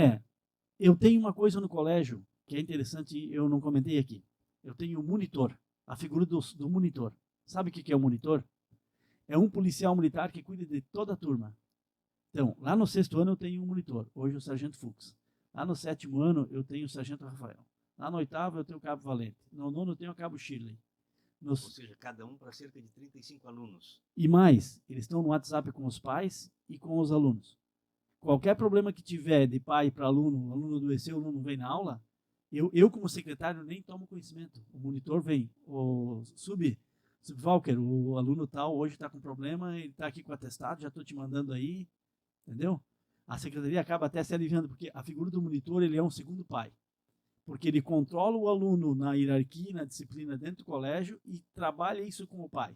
Eu tenho uma coisa no colégio que é interessante, eu não comentei aqui. Eu tenho o monitor, a figura do monitor. Sabe o que é o monitor? É um policial militar que cuida de toda a turma. Então, lá no 6º ano eu tenho um monitor, hoje o Sargento Fux. Lá no 7º ano eu tenho o Sargento Rafael. Lá no 8º eu tenho o Cabo Valente. No 9º eu tenho o Cabo Shirley. Ou seja, cada um para cerca de 35 alunos. E mais, eles estão no WhatsApp com os pais e com os alunos. Qualquer problema que tiver de pai para aluno, o aluno adoeceu, o aluno vem na aula, eu como secretário nem tomo conhecimento. O monitor vem, o Walker, o aluno tal hoje está com problema, ele está aqui com o atestado, já estou te mandando aí, entendeu? A secretaria acaba até se aliviando, porque a figura do monitor ele é um segundo pai. Porque ele controla o aluno na hierarquia, na disciplina dentro do colégio e trabalha isso com o pai.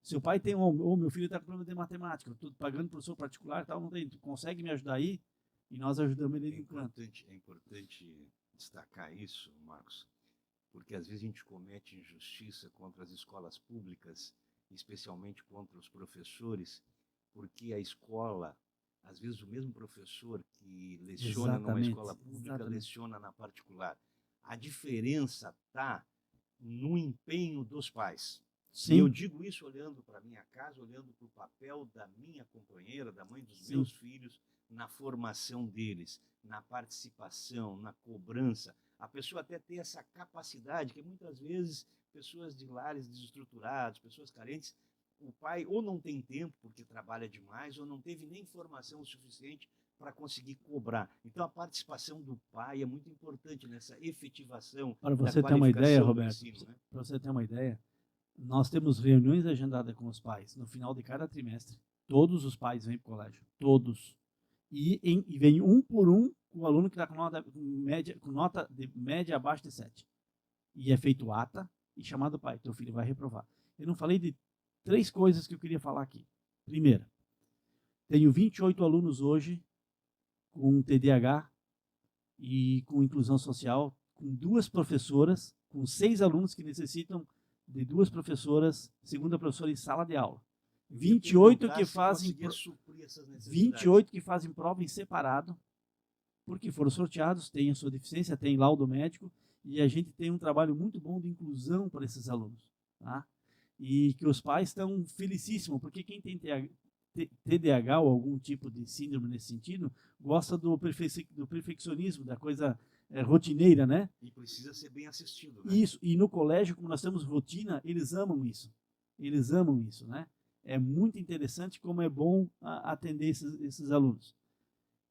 Se o pai tem, meu filho está com problema de matemática, eu estou pagando professor particular, tal, não tem, tu consegue me ajudar aí? E nós ajudamos ele enquanto. É importante destacar isso, Marcos, porque às vezes a gente comete injustiça contra as escolas públicas, especialmente contra os professores, porque a escola, às vezes o mesmo professor que leciona numa escola pública, leciona na particular. A diferença está no empenho dos pais. Sim. E eu digo isso olhando para a minha casa, olhando para o papel da minha companheira, da mãe dos meus filhos, na formação deles, na participação, na cobrança. A pessoa até ter essa capacidade, que muitas vezes pessoas de lares desestruturados, pessoas carentes, o pai ou não tem tempo porque trabalha demais, ou não teve nem formação suficiente para conseguir cobrar. Então a participação do pai é muito importante nessa efetivação. Para você ter uma ideia, Roberto, né? Para você ter uma ideia, nós temos reuniões agendadas com os pais no final de cada trimestre. Todos os pais vêm para o colégio, todos. E vem um por um o aluno que está com nota de média abaixo de 7. E é feito ata e chamado pai, teu filho vai reprovar. Eu não falei de 3 coisas que eu queria falar aqui. Primeira, tenho 28 alunos hoje com TDAH e com inclusão social, com 2 professoras, com 6 alunos que necessitam de 2 professoras, segunda professora em sala de aula. 28 que fazem 28 que fazem prova em separado, porque foram sorteados, têm a sua deficiência, tem laudo médico, e a gente tem um trabalho muito bom de inclusão para esses alunos, tá? E que os pais estão felicíssimos, porque quem tem TDAH ou algum tipo de síndrome nesse sentido, gosta do perfeccionismo, da coisa rotineira, né? E precisa ser bem assistido, né? Isso, e no colégio, como nós temos rotina, eles amam isso. Eles amam isso, né? É muito interessante como é bom atender esses alunos.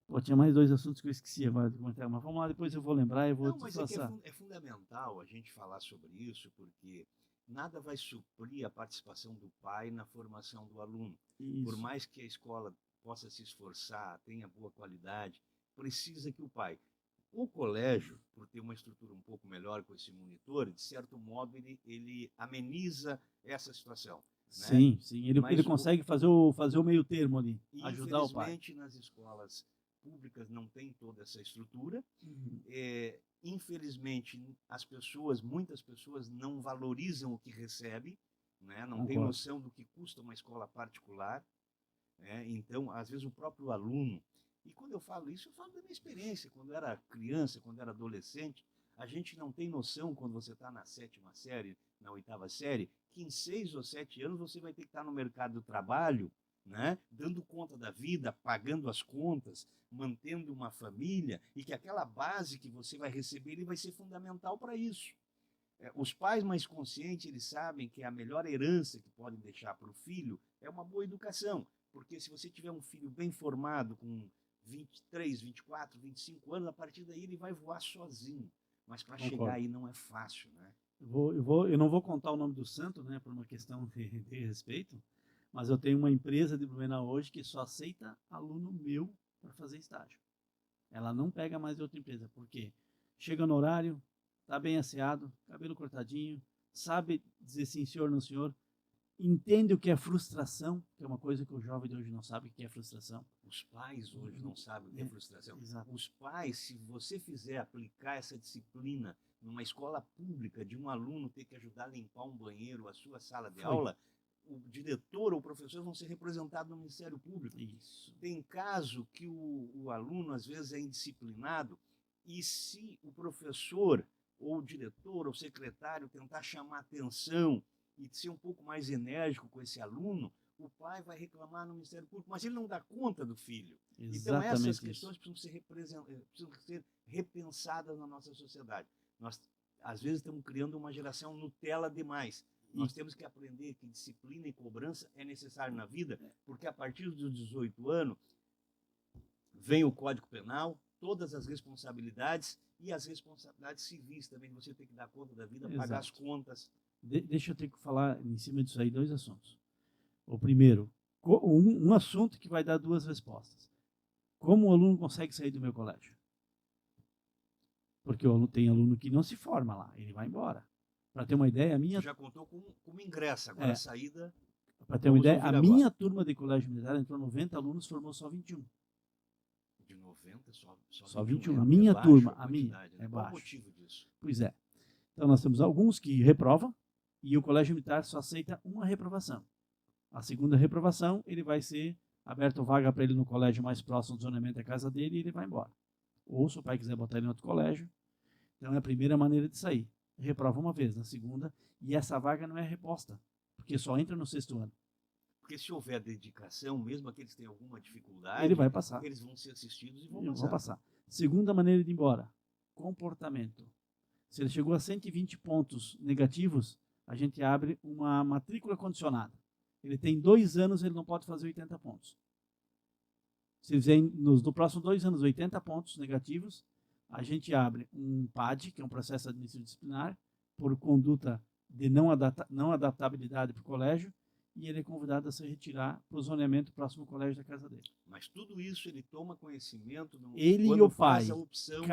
Pô, tinha mais 2 assuntos que eu esqueci agora de comentar, mas vamos lá, depois eu vou lembrar e vou Não, te mas passar. é fundamental a gente falar sobre isso, porque nada vai suprir a participação do pai na formação do aluno. Por Isso. mais que a escola possa se esforçar, tenha boa qualidade, precisa que o pai... O colégio, por ter uma estrutura um pouco melhor com esse monitor, de certo modo ele ameniza essa situação. Sim, Né? sim. Ele consegue fazer o meio termo ali, ajudar o pai. Infelizmente, nas escolas públicas não tem toda essa estrutura. Uhum. Infelizmente, muitas pessoas não valorizam o que recebem, né? Não tem Concordo. noção do que custa uma escola particular. Né? Então, às vezes, o próprio aluno... E quando eu falo isso, eu falo da minha experiência. Quando eu era criança, quando eu era adolescente, a gente não tem noção, quando você está na 7ª série, na 8ª série, que em 6 ou 7 anos você vai ter que estar no mercado do trabalho, né? Dando conta da vida, pagando as contas, mantendo uma família, e que aquela base que você vai receber ele vai ser fundamental para isso. Os pais mais conscientes, eles sabem que a melhor herança que podem deixar para o filho é uma boa educação. Porque se você tiver um filho bem formado, com 23, 24, 25 anos, a partir daí ele vai voar sozinho. Mas para chegar aí não é fácil, né? Eu não vou contar o nome do santo, né, por uma questão de respeito, mas eu tenho uma empresa de Blumenau hoje que só aceita aluno meu para fazer estágio. Ela não pega mais de outra empresa, porque chega no horário, está bem asseado, cabelo cortadinho, sabe dizer sim senhor, não senhor, entende o que é frustração, que é uma coisa que o jovem de hoje não sabe o que é frustração. Os pais hoje não sabem o que é frustração. Exato. Os pais, se você fizer aplicar essa disciplina numa escola pública, de um aluno ter que ajudar a limpar um banheiro, a sua sala de aula, o diretor ou o professor vão ser representados no Ministério Público. Isso. Tem caso que o aluno, às vezes, é indisciplinado, e se o professor, ou o diretor, ou o secretário tentar chamar atenção e ser um pouco mais enérgico com esse aluno, o pai vai reclamar no Ministério Público, mas ele não dá conta do filho. Exatamente. Então essas questões precisam ser repensadas na nossa sociedade. Nós, às vezes, estamos criando uma geração Nutella demais. Nós temos que aprender que disciplina e cobrança é necessário na vida, porque a partir dos 18 anos vem o Código Penal, todas as responsabilidades e as responsabilidades civis também. Você tem que dar conta da vida, pagar as contas. Deixa eu ter que falar em cima disso aí 2 assuntos. O primeiro, um assunto que vai dar 2 respostas. Como o aluno consegue sair do meu colégio? Porque tem aluno que não se forma lá, ele vai embora. Para ter uma ideia, a minha... Já contou como ingresso, agora a saída... Para ter uma ideia, a minha turma de colégio militar entrou 90 alunos, formou só 21. De 90, só 21. A minha turma, a minha, é Qual baixo. o motivo disso? Pois é. Então nós temos alguns que reprovam e o colégio militar só aceita uma reprovação. A segunda reprovação, ele vai ser aberto vaga para ele no colégio mais próximo do zonamento da casa dele e ele vai embora. Ou se o pai quiser botar ele em outro colégio, então é a primeira maneira de sair. Reprova uma vez, na segunda, e essa vaga não é reposta, porque só entra no 6º ano. Porque se houver dedicação, mesmo aqueles que têm alguma dificuldade, ele vai passar. Eles vão ser assistidos e vão passar. Segunda maneira de ir embora, comportamento. Se ele chegou a 120 pontos negativos, a gente abre uma matrícula condicionada. Ele tem 2 anos, ele não pode fazer 80 pontos. Se ele fizer no próximo 2 anos 80 pontos negativos, a gente abre um PAD, que é um processo administrativo disciplinar, por conduta de não adaptabilidade para o colégio, e ele é convidado a se retirar para o zoneamento próximo ao colégio da casa dele. Mas tudo isso ele toma conhecimento ele e o pai, faz a opção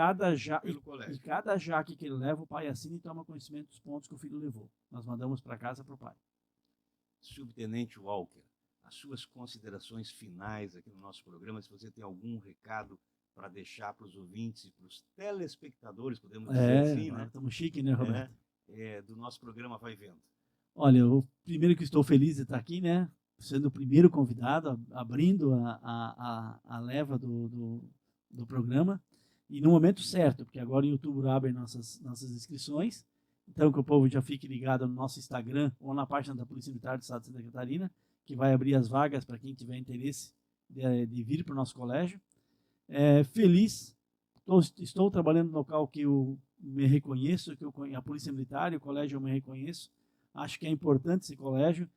pelo colégio. E cada jaque que ele leva, o pai assina e toma conhecimento dos pontos que o filho levou. Nós mandamos para casa para o pai. Subtenente Walker, as suas considerações finais aqui no nosso programa, se você tem algum recado para deixar para os ouvintes e para os telespectadores, podemos dizer assim, né? Estamos chique, né, Roberto? Do nosso programa Vai Vendo. Olha, eu primeiro que estou feliz de estar aqui, né? Sendo o primeiro convidado, abrindo a leva do programa. E no momento certo, porque agora em outubro abrem nossas inscrições. Então que o povo já fique ligado no nosso Instagram ou na página da Polícia Militar do Estado de Santa Catarina, que vai abrir as vagas para quem tiver interesse de vir para o nosso colégio. Feliz, estou trabalhando no local que eu me reconheço, a Polícia Militar e o colégio eu me reconheço. Acho que é importante esse colégio.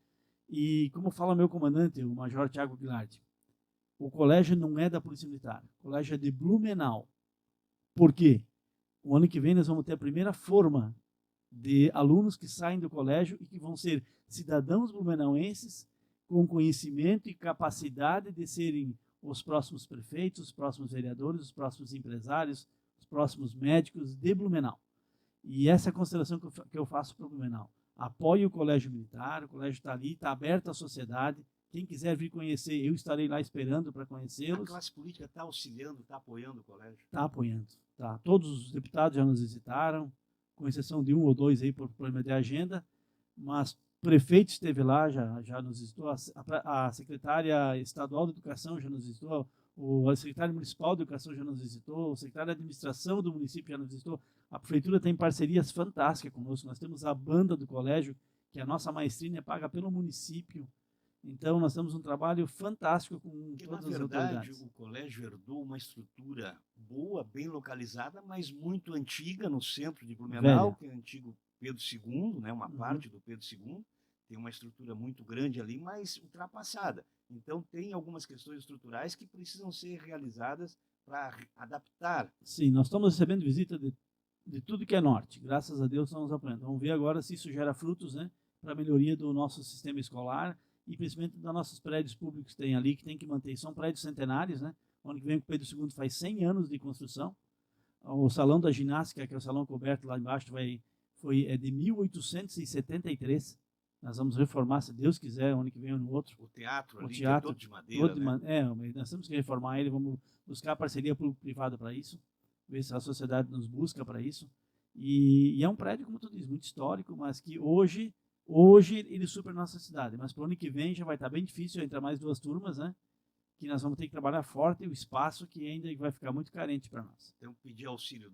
E como fala meu comandante, o Major Tiago Guilherme, o colégio não é da Polícia Militar, o colégio é de Blumenau. Por quê? O ano que vem nós vamos ter a primeira forma de alunos que saem do colégio e que vão ser cidadãos blumenauenses com conhecimento e capacidade de serem os próximos prefeitos, os próximos vereadores, os próximos empresários, os próximos médicos de Blumenau. E essa é a consideração que eu faço para o Blumenau. Apoie o Colégio Militar, o colégio está ali, está aberto à sociedade. Quem quiser vir conhecer, eu estarei lá esperando para conhecê-los. A classe política está auxiliando, está apoiando o colégio? Está apoiando. Tá. Todos os deputados já nos visitaram, com exceção de 1 ou 2 aí por problema de agenda, mas o prefeito esteve lá, já nos visitou, a secretária estadual de educação já nos visitou, o secretário municipal de educação já nos visitou, o secretário de administração do município já nos visitou. A prefeitura tem parcerias fantásticas conosco. Nós temos a banda do colégio, que a nossa maestrina é paga pelo município. Então, nós temos um trabalho fantástico com todas as autoridades. Na verdade, o colégio herdou uma estrutura boa, bem localizada, mas muito antiga no centro de Blumenau, que é o antigo Pedro II, né, uma parte do Pedro II. Tem uma estrutura muito grande ali, mas ultrapassada. Então, tem algumas questões estruturais que precisam ser realizadas para adaptar. Sim, nós estamos recebendo visita de tudo que é norte. Graças a Deus, estamos apoiando. Vamos ver agora se isso gera frutos, né, para a melhoria do nosso sistema escolar e principalmente dos nossos prédios públicos que tem ali, que tem que manter. São prédios centenários, né? O ano que vem o Pedro II faz 100 anos de construção. O salão da ginástica, que é o salão coberto lá embaixo, é de 1873. Nós vamos reformar, se Deus quiser, ano que vem ou no outro. O teatro ali, que é todo de madeira, nós temos que reformar ele, vamos buscar parceria público-privada para isso, ver se a sociedade nos busca para isso. E é um prédio, como tu diz, muito histórico, mas que hoje ele supera a nossa cidade. Mas para o ano que vem já vai estar bem difícil entrar mais 2 turmas, né? Que nós vamos ter que trabalhar forte e o espaço que ainda vai ficar muito carente para nós. Então, pedir auxílio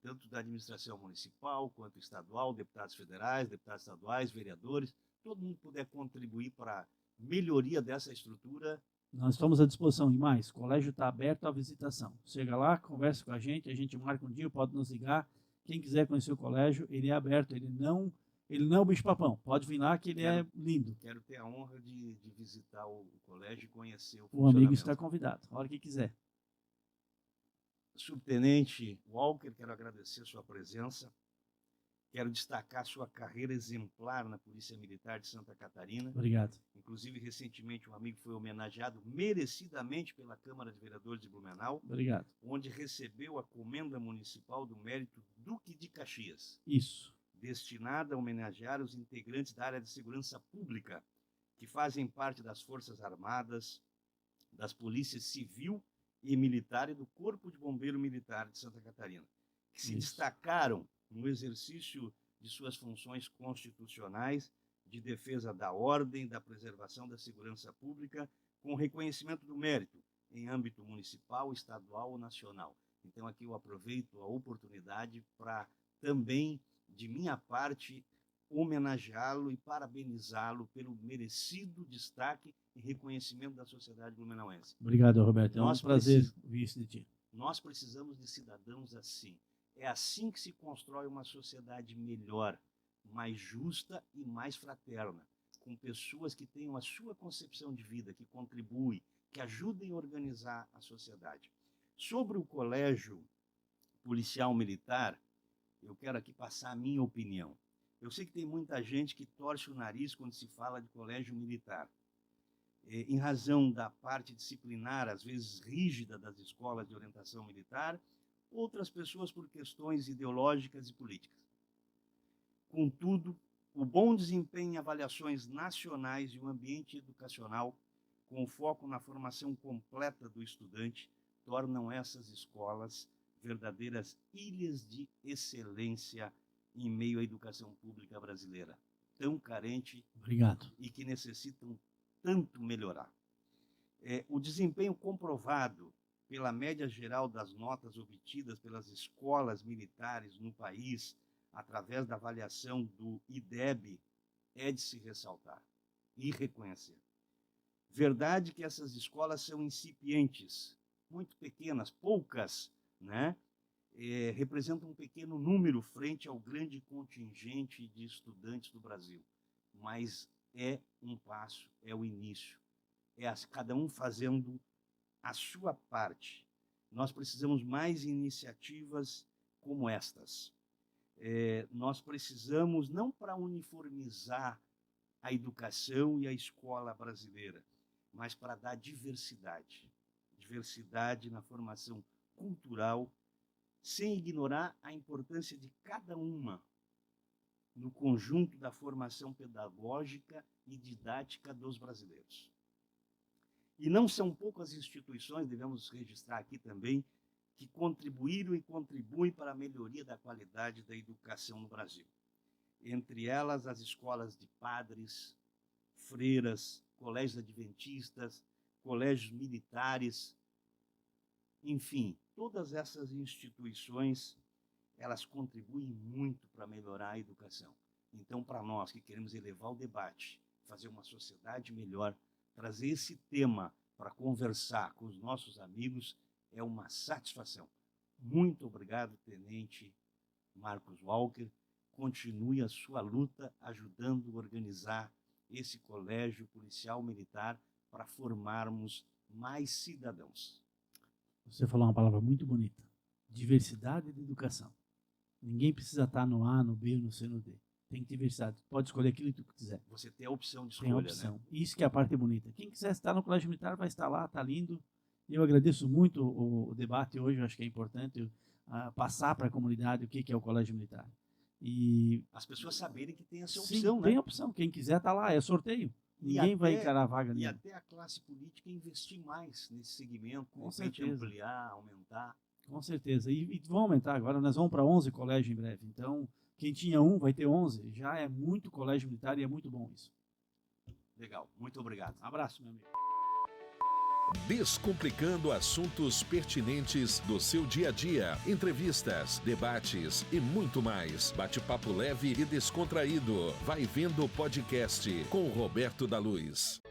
tanto da administração municipal quanto estadual, deputados federais, deputados estaduais, vereadores, todo mundo puder contribuir para a melhoria dessa estrutura. Nós estamos à disposição. E mais, o colégio está aberto à visitação. Chega lá, conversa com a gente marca um dia, pode nos ligar. Quem quiser conhecer o colégio, ele é aberto, ele não é o bicho-papão. Pode vir lá que ele é lindo. Quero ter a honra de visitar o colégio e conhecer o funcionamento. O amigo está convidado, a hora que quiser. Subtenente Walker, quero agradecer sua presença. Quero destacar sua carreira exemplar na Polícia Militar de Santa Catarina. Obrigado. Inclusive, recentemente, um amigo foi homenageado merecidamente pela Câmara de Vereadores de Blumenau. Obrigado. Onde recebeu a Comenda Municipal do Mérito Duque de Caxias. Isso. Destinada a homenagear os integrantes da área de segurança pública, que fazem parte das Forças Armadas, das Polícias Civil e Militar e do Corpo de Bombeiro Militar de Santa Catarina, que se destacaram no exercício de suas funções constitucionais de defesa da ordem, da preservação da segurança pública, com reconhecimento do mérito em âmbito municipal, estadual ou nacional. Então, aqui eu aproveito a oportunidade para também, de minha parte, homenageá-lo e parabenizá-lo pelo merecido destaque e reconhecimento da sociedade blumenauense. Obrigado, Roberto. É um prazer ouvir isso de ti. Nós precisamos de cidadãos assim. É assim que se constrói uma sociedade melhor, mais justa e mais fraterna, com pessoas que tenham a sua concepção de vida, que contribuem, que ajudem a organizar a sociedade. Sobre o Colégio Policial Militar, eu quero aqui passar a minha opinião. Eu sei que tem muita gente que torce o nariz quando se fala de colégio militar, em razão da parte disciplinar, às vezes rígida, das escolas de orientação militar, outras pessoas por questões ideológicas e políticas. Contudo, o bom desempenho em avaliações nacionais e o ambiente educacional, com foco na formação completa do estudante, tornam essas escolas verdadeiras ilhas de excelência em meio à educação pública brasileira, tão carente. Obrigado. E que necessitam tanto melhorar. O desempenho comprovado pela média geral das notas obtidas pelas escolas militares no país, através da avaliação do IDEB, é de se ressaltar e reconhecer. Verdade que essas escolas são incipientes, muito pequenas, poucas, né? Representam um pequeno número frente ao grande contingente de estudantes do Brasil. Mas é um passo, é o início. Cada um fazendo a sua parte. Nós precisamos mais iniciativas como estas. Nós precisamos, não para uniformizar a educação e a escola brasileira, mas para dar diversidade. Diversidade na formação cultural, sem ignorar a importância de cada uma no conjunto da formação pedagógica e didática dos brasileiros. E não são poucas instituições, devemos registrar aqui também, que contribuíram e contribuem para a melhoria da qualidade da educação no Brasil. Entre elas, as escolas de padres, freiras, colégios adventistas, colégios militares, enfim, todas essas instituições, elas contribuem muito para melhorar a educação. Então, para nós que queremos elevar o debate, fazer uma sociedade melhor, trazer esse tema para conversar com os nossos amigos é uma satisfação. Muito obrigado, Tenente Marcos Walker. Continue a sua luta ajudando a organizar esse colégio policial militar para formarmos mais cidadãos. Você falou uma palavra muito bonita. Diversidade de educação. Ninguém precisa estar no A, no B, no C, no D. Tem diversidade. Pode escolher aquilo que tu quiser. Você tem a opção de escolha, tem a opção. né? Isso que é a parte bonita. Quem quiser estar no Colégio Militar vai estar lá, está lindo. Eu agradeço muito o debate hoje. Eu acho que é importante passar para a comunidade o que é o Colégio Militar. E as pessoas saberem que tem essa sim, opção, né? Tem opção. Quem quiser está lá, é sorteio. Ninguém vai encarar a vaga. E até a classe política investir mais nesse segmento, com certeza. Ampliar, aumentar. Com certeza. E vão aumentar agora. Nós vamos para 11 colégios em breve. Então, quem tinha um vai ter 11. Já é muito colégio militar e é muito bom isso. Legal. Muito obrigado. Abraço, meu amigo. Descomplicando assuntos pertinentes do seu dia a dia, entrevistas, debates e muito mais. Bate-papo leve e descontraído. Vai Vendo o podcast com Roberto da Luz.